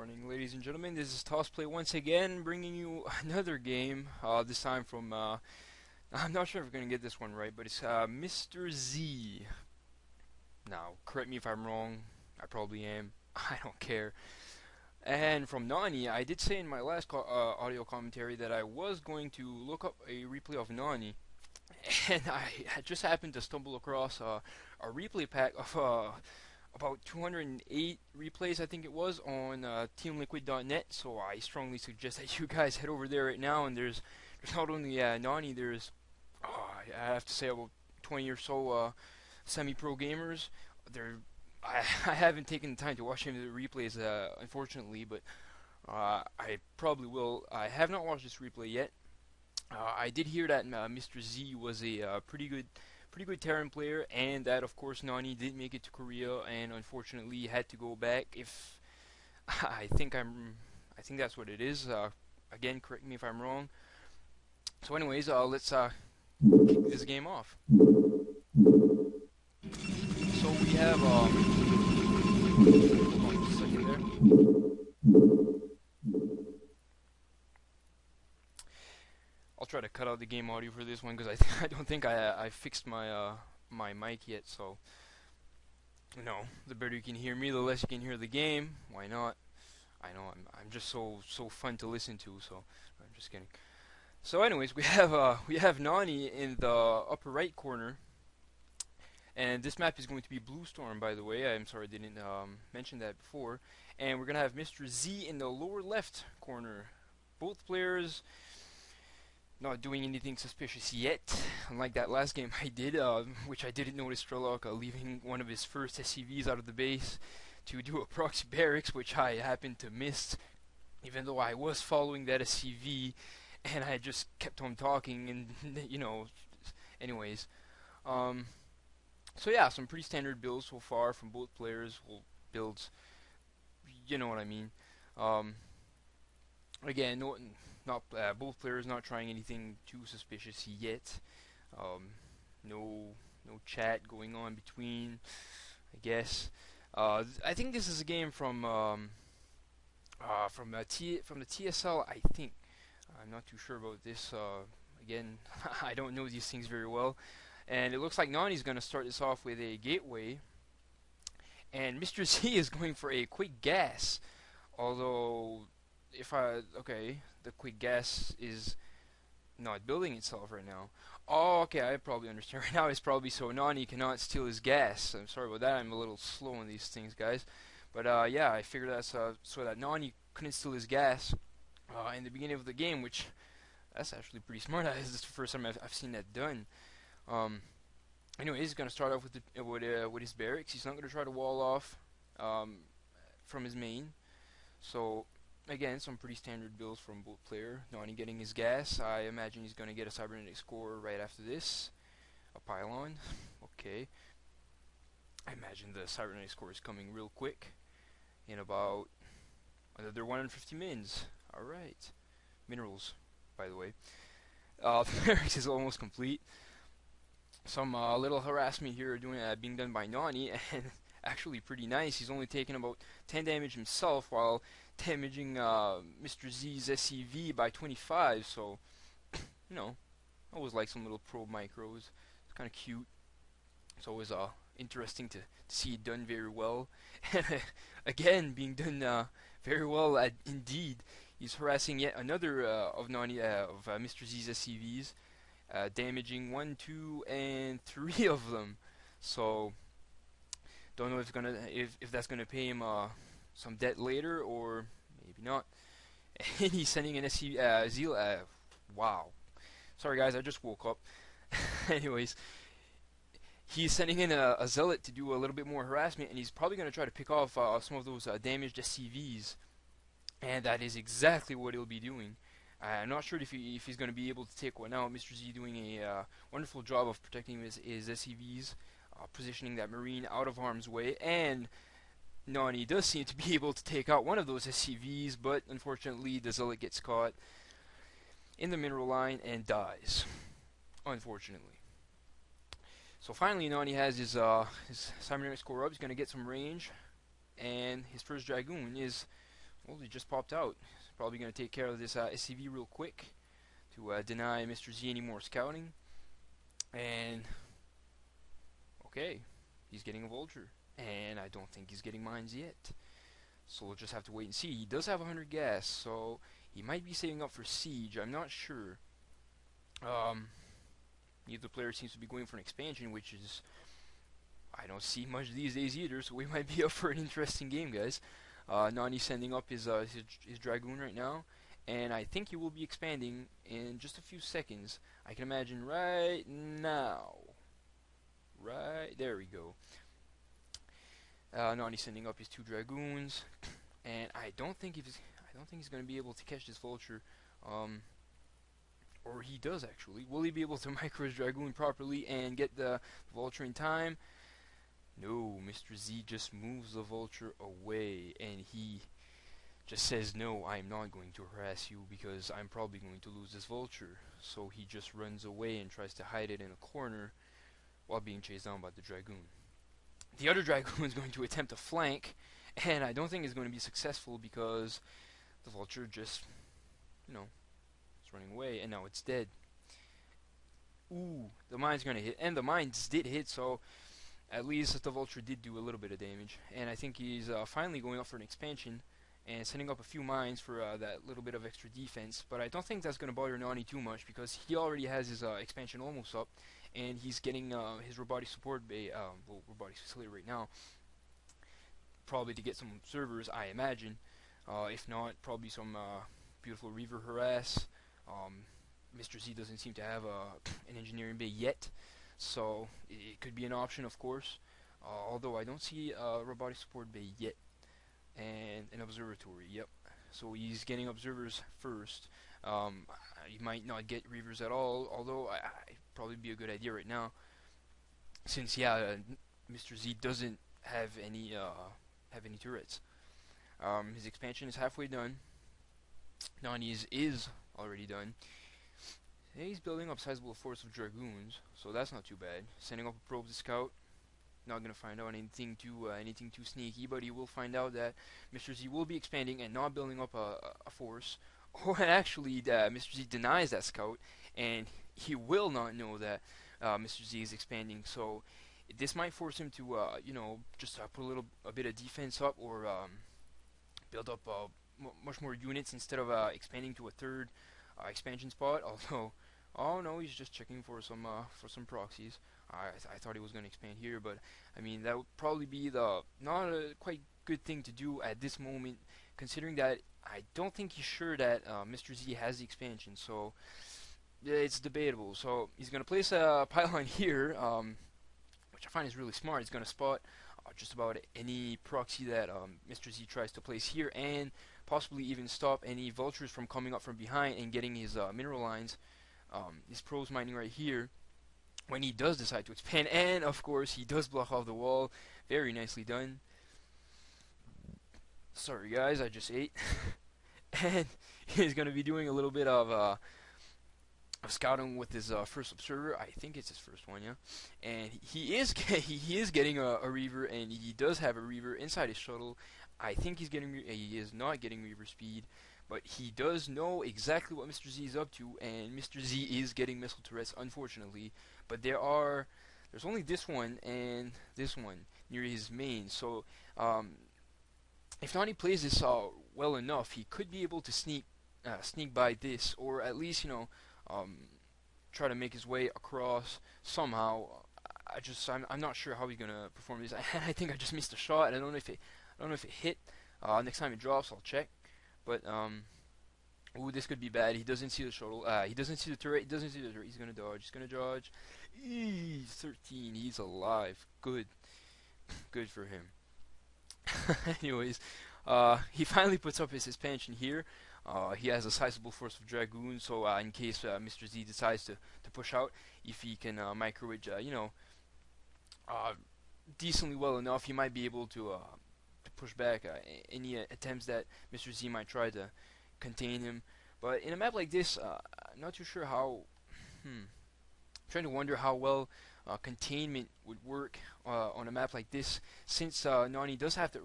morning, ladies and gentlemen. This is Tossplay once again, bringing you another game. This time from I'm not sure if we're gonna get this one right, but it's MIStrZZZ. Now, correct me if I'm wrong. I probably am. I don't care. And from NonY, I did say in my last audio commentary that I was going to look up a replay of NonY, and I just happened to stumble across a replay pack of about 208 replays, I think it was, on teamliquid.net. So I strongly suggest that you guys head over there right now. And there's not only NonY, there's I have to say about 20 or so semi-pro gamers. I haven't taken the time to watch any of the replays, unfortunately, but I probably will. I have not watched this replay yet. I did hear that MIStrZZZ was a pretty good Terran player, and that of course NonY did make it to Korea, and unfortunately had to go back. If I think that's what it is. Again, correct me if I'm wrong. So, anyways, let's kick this game off. So we have hold on just a second there. I'll try to cut out the game audio for this one because I don't think I fixed my my mic yet. So the better you can hear me, the less you can hear the game. Why not? I know I'm just so fun to listen to. So I'm just kidding. So anyways, we have NonY in the upper right corner, and this map is going to be Blue Storm, by the way. I'm sorry I didn't mention that before. And we're gonna have MIStrZZZ in the lower left corner. Both players not doing anything suspicious yet, unlike that last game I did, which I didn't notice Strelok leaving one of his first SCVs out of the base to do a proxy barracks, which I happened to miss, even though I was following that SCV, and I just kept on talking, and anyways. So yeah, some pretty standard builds so far from both players. Well, builds, you know what I mean. Again, both players not trying anything too suspicious yet. No chat going on between, I guess. I think this is a game from the TSL. I think I'm not too sure about this. Again, I don't know these things very well. And it looks like NonY's going to start this off with a gateway, and MIStrZZZ is going for a quick gas. Although, the quick gas is not building itself right now. Oh, okay, I probably understand right now. It's probably so NonY cannot steal his gas. I'm sorry about that. I'm a little slow on these things, guys. But yeah, I figured that's so that NonY couldn't steal his gas in the beginning of the game, which that's actually pretty smart. This is the first time I've seen that done. Anyway, he's gonna start off with his barracks. He's not gonna try to wall off from his main. So again, some pretty standard builds from both players. NonY getting his gas. I imagine he's gonna get a cybernetic score right after this. A pylon. Okay. I imagine the cybernetic score is coming real quick. In about another 150 mins. Alright. Minerals, by the way. The barracks is almost complete. Some little harassment here being done by NonY, and actually pretty nice. He's only taking about 10 damage himself while damaging MIStrZZZ's SCV by 25. So, I always like some little probe micros. It's kind of cute. It's always interesting to see it done very well. Again, being done very well indeed. He's harassing yet another of MIStrZZZ's SCVs. Damaging 1, 2, and 3 of them. So don't know if that's gonna pay him some debt later, or maybe not. And he's sending an SC wow. Sorry guys, I just woke up. Anyways, he's sending in a zealot to do a little bit more harassment, and he's probably gonna try to pick off some of those damaged SCVs, and that is exactly what he'll be doing. I'm not sure if he's going to be able to take one out. MIStrZZZ doing a wonderful job of protecting his SCVs, positioning that Marine out of harm's way, and NonY does seem to be able to take out one of those SCVs, but unfortunately the Zealot gets caught in the mineral line and dies, unfortunately. So finally NonY has his cybernetic score up. He's going to get some range, and his first Dragoon is Well, he just popped out. Probably going to take care of this SCV real quick to deny MIStrZZZ any more scouting. And okay, he's getting a vulture, and I don't think he's getting mines yet. So we'll just have to wait and see. He does have 100 gas, so he might be saving up for siege. I'm not sure. Neither player seems to be going for an expansion, which is I don't see much these days either. So we might be up for an interesting game, guys. NonY sending up his dragoon right now, and I think he will be expanding in just a few seconds. I can imagine right now. Right there we go. NonY sending up his 2 dragoons, and I don't think he's going to be able to catch this vulture. Or he does actually. Will he be able to micro his dragoon properly and get the vulture in time? No, MIStrZZZ just moves the vulture away, and he just says, no, I'm not going to harass you because I'm probably going to lose this vulture. So he just runs away and tries to hide it in a corner while being chased down by the dragoon. The other dragoon is going to attempt to flank, and I don't think it's going to be successful because the vulture just, it's running away, and now it's dead. Ooh, the mine's going to hit, and the mines did hit, so at least the vulture did do a little bit of damage. And I think he's finally going up for an expansion and setting up a few mines for that little bit of extra defense. But I don't think that's going to bother NonY too much because he already has his expansion almost up, and he's getting his robotic support robotic facility right now. Probably to get some servers, I imagine. If not, probably some beautiful Reaver harass. MIStrZZZ doesn't seem to have an engineering bay yet, so it could be an option, of course. Although I don't see a robotic support bay yet, and an observatory. Yep. So he's getting observers first. He might not get Reavers at all, although it'd probably be a good idea right now, since MIStrZZZ doesn't have any turrets. His expansion is halfway done. NonY's is already done. And he's building up sizable force of dragoons, so that's not too bad. Sending up a probe to scout. Not gonna find out anything too sneaky, but he will find out that MIStrZZZ will be expanding and not building up a force. Or actually, MIStrZZZ denies that scout, and he will not know that MIStrZZZ is expanding. So this might force him to, just put a bit of defense up, or build up much more units instead of expanding to a third expansion spot. Although, oh no, he's just checking for some proxies. I thought he was going to expand here, but I mean that would probably be not a quite good thing to do at this moment, considering that I don't think he's sure that MIStrZZZ has the expansion. So yeah, it's debatable. So he's going to place a pylon here, which I find is really smart. He's going to spot just about any proxy that MIStrZZZ tries to place here, and possibly even stop any vultures from coming up from behind and getting his mineral lines. His pros mining right here when he does decide to expand, and of course he does block off the wall. Very nicely done. Sorry guys, I just ate. And he's going to be doing a little bit of scouting with his first observer. I think it's his first one, yeah. And he is getting a Reaver, and he does have a Reaver inside his shuttle. I think he is not getting Reaver speed, but he does know exactly what MIStrZZZ is up to, and MIStrZZZ is getting missile turrets, unfortunately. But there's only this one and this one near his main. So if NonY plays this well enough, he could be able to sneak by this, or at least try to make his way across somehow. I'm not sure how he's gonna perform this. I think I just missed a shot. I don't know if it hit. Next time it drops, I'll check. But ooh, this could be bad. He doesn't see the shuttle. He doesn't see the turret. He's gonna dodge. He's gonna dodge. 13. He's alive. Good for him. Anyways, he finally puts up his expansion here. He has a sizable force of dragoons, so in case MIStrZZZ decides to push out, if he can micro it, decently well enough, he might be able to push back any attempts that MIStrZZZ might try to contain him. But in a map like this, I'm not too sure how. I'm trying to wonder how well containment would work on a map like this, since NonY does have to